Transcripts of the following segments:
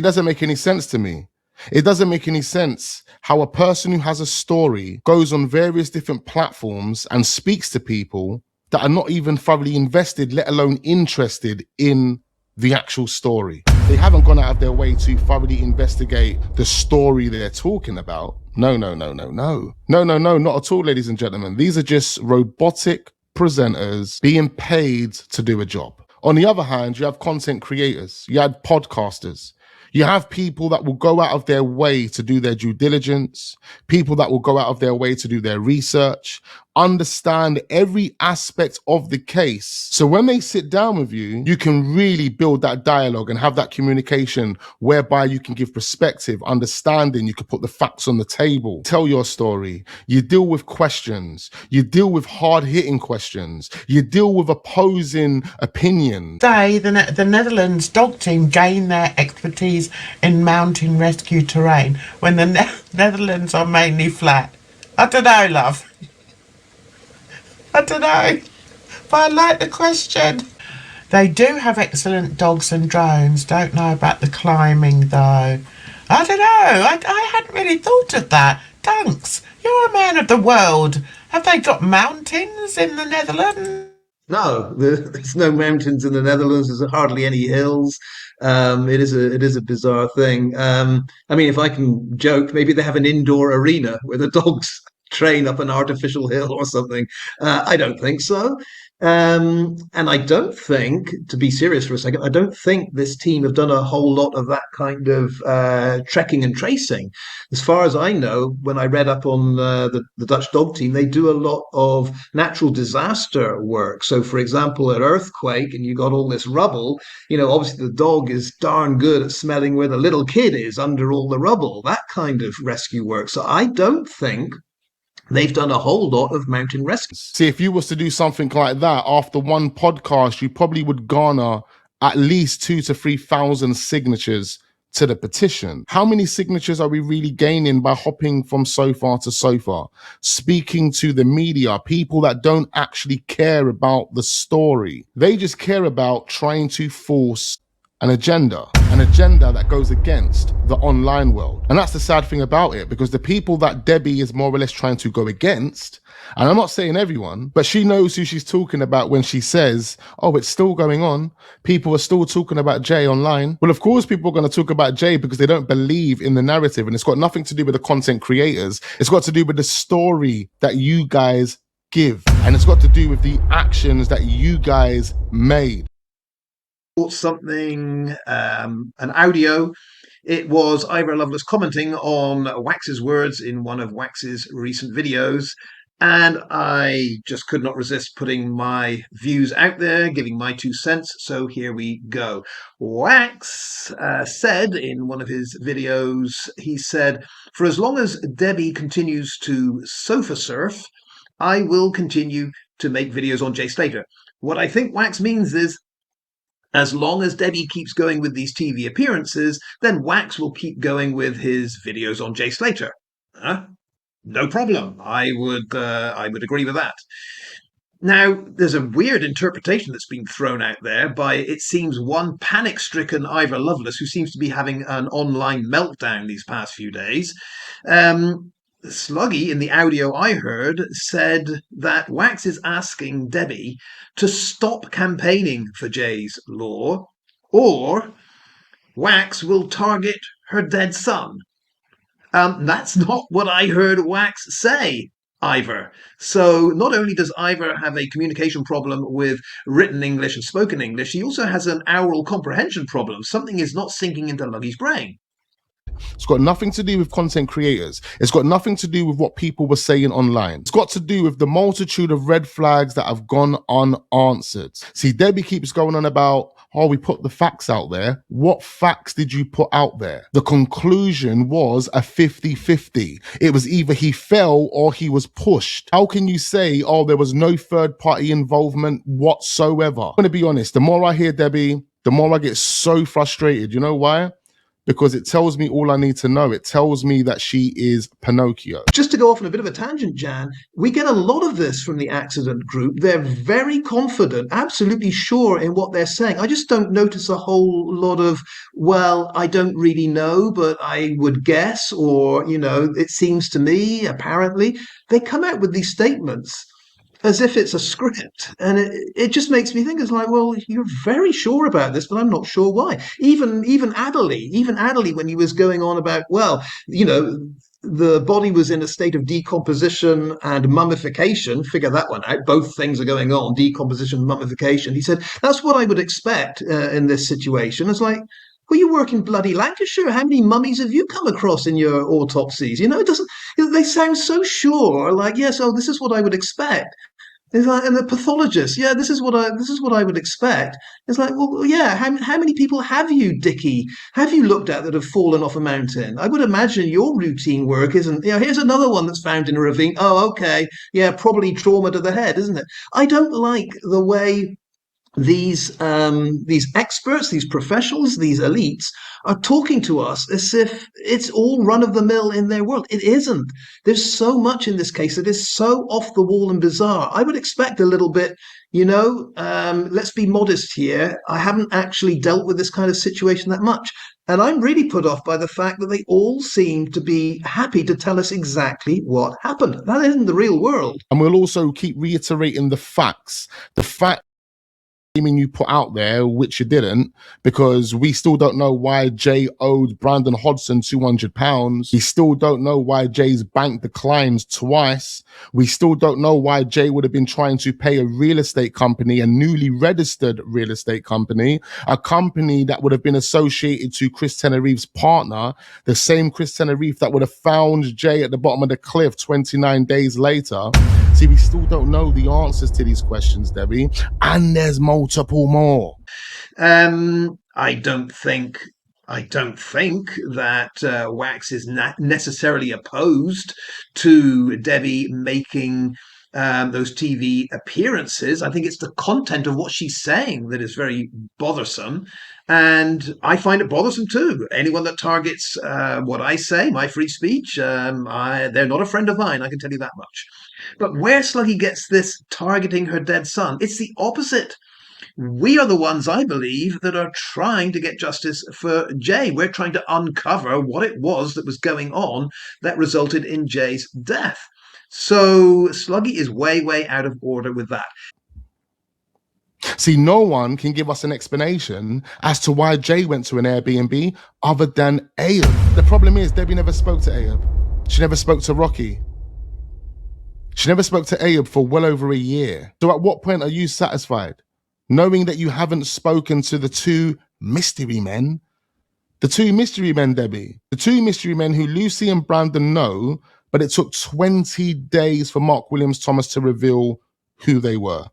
It doesn't make any sense to me. It doesn't make any sense how a person who has a story goes on various different platforms and speaks to people that are not even thoroughly invested, let alone interested in the actual story. They haven't gone out of their way to thoroughly investigate the story they're talking about. No, not at all, ladies and gentlemen. These are just robotic presenters being paid to do a job. On the other hand, you have content creators, you have podcasters, you have people that will go out of their way to do their due diligence, people that will go out of their way to do their research, understand every aspect of the case. So when they sit down with you, you can really build that dialogue and have that communication whereby you can give perspective, understanding, you can put the facts on the table, tell your story. You deal with questions, you deal with hard-hitting questions, you deal with opposing opinions. Say the Netherlands dog team gained their expertise in mountain rescue terrain when the Netherlands are mainly flat. I don't know, love. I don't know, but I like the question. They do have excellent dogs and drones. Don't know about the climbing, though. I don't know. I hadn't really thought of that. Dunks, you're a man of the world. Have they got mountains in the Netherlands? No, there's no mountains in the Netherlands. There's hardly any hills. It is a bizarre thing. I mean, if I can joke, maybe they have an indoor arena where the dogs train up an artificial hill or something. I don't think so. And I don't think, to be serious for a second, I don't think this team have done a whole lot of that kind of trekking and tracing. As far as I know, when I read up on the Dutch dog team, they do a lot of natural disaster work. So, for example, an earthquake and you got all this rubble, obviously the dog is darn good at smelling where the little kid is under all the rubble, that kind of rescue work. So I don't think they've done a whole lot of mountain rescue. See, if you was to do something like that after one podcast, you probably would garner at least 2,000 to 3,000 signatures to the petition. How many signatures are we really gaining by hopping from sofa to sofa, speaking to the media, people that don't actually care about the story? They just care about trying to force an agenda that goes against the online world. And that's the sad thing about it, because the people that Debbie is more or less trying to go against, and I'm not saying everyone, but she knows who she's talking about when she says, oh, it's still going on. People are still talking about Jay online. Well, of course, people are going to talk about Jay because they don't believe in the narrative. And it's got nothing to do with the content creators. It's got to do with the story that you guys give. And it's got to do with the actions that you guys made. Something, an audio. It was Ivor Lovelace commenting on Wax's words in one of Wax's recent videos, and I just could not resist putting my views out there, giving my 2 cents, so here we go. Wax said in one of his videos, he said, "For as long as Debbie continues to sofa surf, I will continue to make videos on Jay Slater." What I think Wax means is, as long as Debbie keeps going with these TV appearances, then Wax will keep going with his videos on Jay Slater. No problem. I would agree with that. Now, there's a weird interpretation that's been thrown out there by, it seems, one panic-stricken Ivor Lovelace who seems to be having an online meltdown these past few days. Sluggy, in the audio I heard, said that Wax is asking Debbie to stop campaigning for Jay's law, or Wax will target her dead son. That's not what I heard Wax say, Ivor. So not only does Ivor have a communication problem with written English and spoken English, he also has an oral comprehension problem. Something is not sinking into Luggy's brain. It's got nothing to do with content creators. It's got nothing to do with what people were saying online. It's got to do with the multitude of red flags that have gone unanswered. See, Debbie keeps going on about, oh, we put the facts out there. What facts did you put out there? The conclusion was a 50-50. It was either he fell or he was pushed. How can you say, oh, there was no third party involvement whatsoever? I'm going to be honest, the more I hear Debbie, the more I get so frustrated. You know why? because it tells me all I need to know. It tells me that she is Pinocchio. Just to go off on a bit of a tangent, Jan, we get a lot of this from the accident group. They're very confident, absolutely sure in what they're saying. I just don't notice a whole lot of, well, I don't really know, but I would guess, or, it seems to me, apparently. They come out with these statements as if it's a script. And it just makes me think, it's like, well, you're very sure about this, but I'm not sure why. Even Adderley, when he was going on about, well, the body was in a state of decomposition and mummification. Figure that one out. Both things are going on, decomposition, mummification. He said, that's what I would expect in this situation. It's like, well, you work in bloody Lancashire. How many mummies have you come across in your autopsies? It doesn't. They sound so sure. Like, yes, oh, this is what I would expect. It's like, and the pathologist, yeah, this is what I would expect. It's like, well, yeah, how many people have you, Dickie, have you looked at that have fallen off a mountain? I would imagine your routine work isn't, here's another one that's found in a ravine. Oh, okay, yeah, probably trauma to the head, isn't it? I don't like the way these experts, these professionals, these elites are talking to us as if it's all run of the mill in their world. It isn't. There's so much in this case that is so off the wall and bizarre. I would expect a little bit, let's be modest here. I haven't actually dealt with this kind of situation that much. And I'm really put off by the fact that they all seem to be happy to tell us exactly what happened. That isn't the real world. And we'll also keep reiterating the facts. The fact you put out there, which you didn't, because we still don't know why Jay owed Brandon Hodgson £200. We still don't know why Jay's bank declined twice. We still don't know why Jay would have been trying to pay a real estate company, a newly registered real estate company, a company that would have been associated to Chris Tenerife's partner, the same Chris Tenerife that would have found Jay at the bottom of the cliff 29 days later. See, we still don't know the answers to these questions, Debbie, and there's multiple more. I don't think that Wax is necessarily opposed to Debbie making those TV appearances. I think it's the content of what she's saying that is very bothersome. And I find it bothersome too. Anyone that targets what I say, my free speech, they're not a friend of mine, I can tell you that much. But where Sluggy gets this targeting her dead son, it's the opposite. We are the ones, I believe, that are trying to get justice for Jay. We're trying to uncover what it was that was going on that resulted in Jay's death. So Sluggy is way, way out of order with that. See, no one can give us an explanation as to why Jay went to an Airbnb other than Ayob. The problem is Debbie never spoke to Ayob. She never spoke to Rocky. She never spoke to Ayob for well over a year. So at what point are you satisfied? Knowing that you haven't spoken to the two mystery men? The two mystery men, Debbie. The two mystery men who Lucy and Brandon know, but it took 20 days for Mark Williams Thomas to reveal who they were.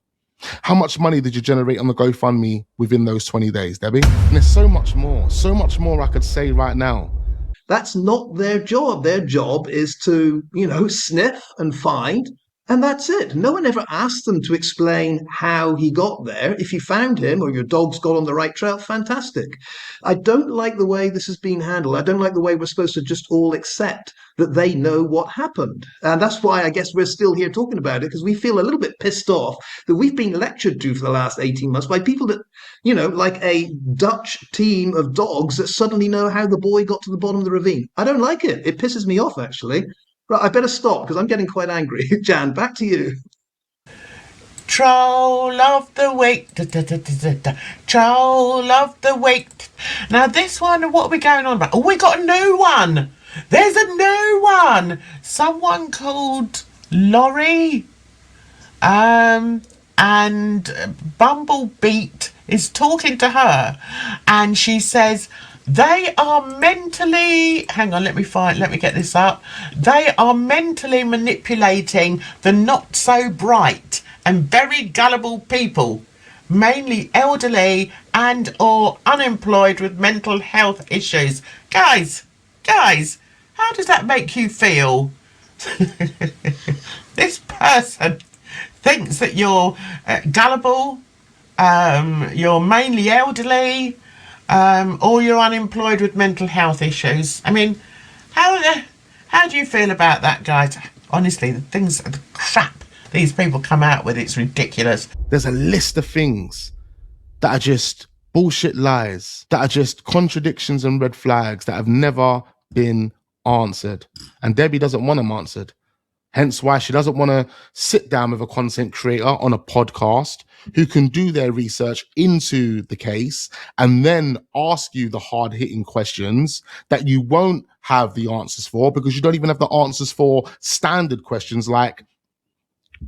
How much money did you generate on the GoFundMe within those 20 days, Debbie? And there's so much more I could say right now. That's not their job. Their job is to, sniff and find, and that's it. No one ever asked them to explain how he got there. If you found him or your dog's got on the right trail, fantastic. I don't like the way this has been handled. I don't like the way we're supposed to just all accept that they know what happened. And that's why I guess we're still here talking about it, because we feel a little bit pissed off that we've been lectured to for the last 18 months by people that, like a Dutch team of dogs that suddenly know how the boy got to the bottom of the ravine. I don't like it. It pisses me off, actually. Right, I better stop because I'm getting quite angry. Jan, back to you. Troll of the week. Troll of the week. Now this one, what are we going on about? Oh, we got a new one. There's a new one. Someone called Laurie. And Bumblebeat is talking to her. And she says, they are mentally, hang on, let me get this up. They are mentally manipulating the not so bright and very gullible people, mainly elderly and or unemployed with mental health issues. Guys, how does that make you feel? This person thinks that you're gullible, you're mainly elderly, or you're unemployed with mental health issues. I mean, how do you feel about that, guys? Honestly, the crap these people come out with, it's ridiculous. There's a list of things that are just bullshit lies, that are just contradictions and red flags that have never been answered. And Debbie doesn't want them answered. Hence why she doesn't want to sit down with a content creator on a podcast who can do their research into the case and then ask you the hard-hitting questions that you won't have the answers for, because you don't even have the answers for standard questions like,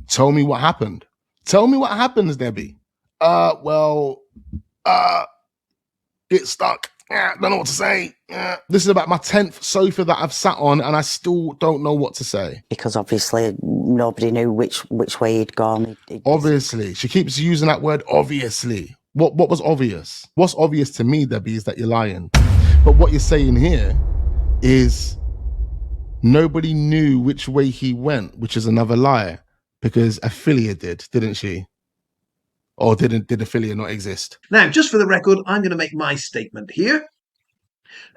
tell me what happened. Tell me what happens, Debbie. Get stuck. Don't know what to say. This is about my 10th sofa that I've sat on and I still don't know what to say. Because obviously nobody knew which way he'd gone. Obviously. She keeps using that word obviously. What was obvious? What's obvious to me, Debbie, is that you're lying. But what you're saying here is nobody knew which way he went, which is another lie, because Ophelia didn't she? Or did Ophelia not exist? Now, just for the record, I'm going to make my statement here.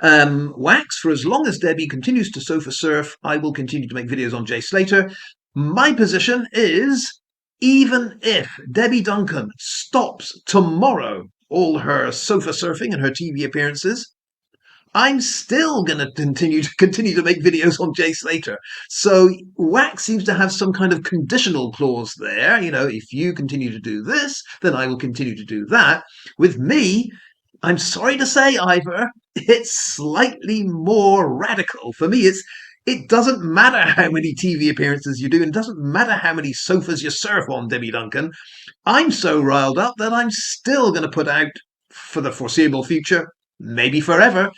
Wax, for as long as Debbie continues to sofa surf, I will continue to make videos on Jay Slater. My position is, even if Debbie Duncan stops tomorrow all her sofa surfing and her TV appearances, I'm still going to continue to make videos on Jay Slater. So Wax seems to have some kind of conditional clause there. You know, if you continue to do this, then I will continue to do that. With me, I'm sorry to say, Ivor, it's slightly more radical. For me, it doesn't matter how many TV appearances you do, and it doesn't matter how many sofas you surf on, Debbie Duncan. I'm so riled up that I'm still going to put out, for the foreseeable future, maybe forever,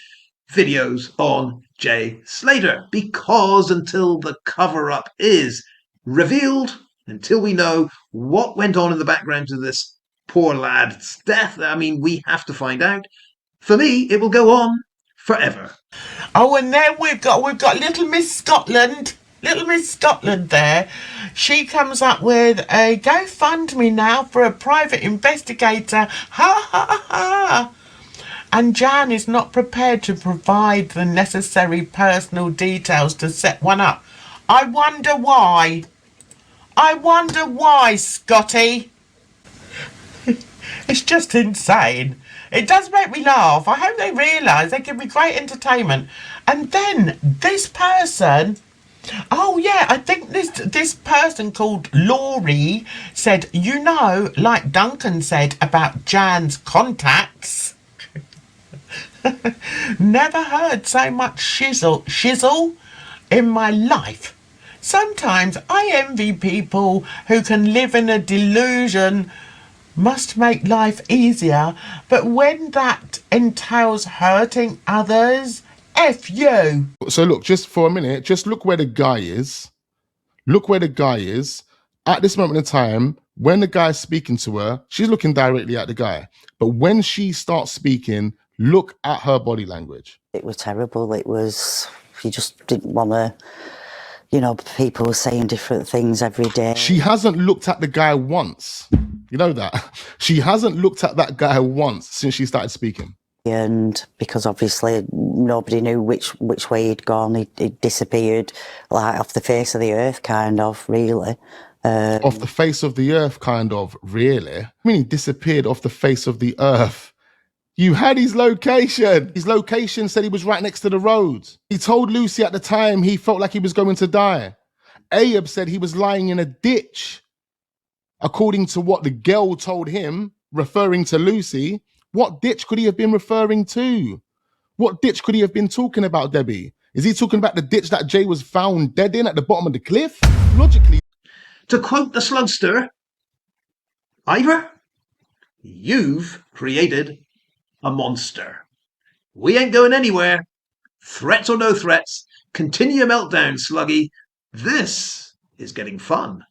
videos on Jay Slater, because until the cover-up is revealed, until we know what went on in the background to this poor lad's death, I mean, we have to find out. For me, it will go on forever. Oh, and then we've got Little Miss Scotland. Little Miss Scotland there. She comes up with a GoFundMe now for a private investigator. Ha ha ha. And Jan is not prepared to provide the necessary personal details to set one up. I wonder why. Scotty. It's just insane. It does make me laugh. I hope they realise they give me great entertainment. And then this person, oh yeah, I think this person called Laurie said, you know, like Duncan said about Jan's contacts. Never heard so much shizzle in my life. Sometimes I envy people who can live in a delusion, must make life easier, but when that entails hurting others, F you. So look, just for a minute, just look where the guy is. Look where the guy is. At this moment in time, when the guy's speaking to her, she's looking directly at the guy. But when she starts speaking, look at her body language. It was terrible. It was, you just didn't want to, you know, people saying different things every day. She hasn't looked at the guy once. You know that? She hasn't looked at that guy once since she started speaking. And because obviously nobody knew which way he'd gone, he'd disappeared like off the face of the earth, kind of, really. Off the face of the earth, kind of, really? I mean, he disappeared off the face of the earth. You had his location. His location said he was right next to the road. He told Lucy at the time he felt like he was going to die. Abe said he was lying in a ditch. According to what the girl told him, referring to Lucy, what ditch could he have been referring to? What ditch could he have been talking about, Debbie? Is he talking about the ditch that Jay was found dead in at the bottom of the cliff? Logically. To quote the slugster, Ivor, you've created a monster. We ain't going anywhere. Threats or no threats, continue your meltdown, Sluggy. This is getting fun.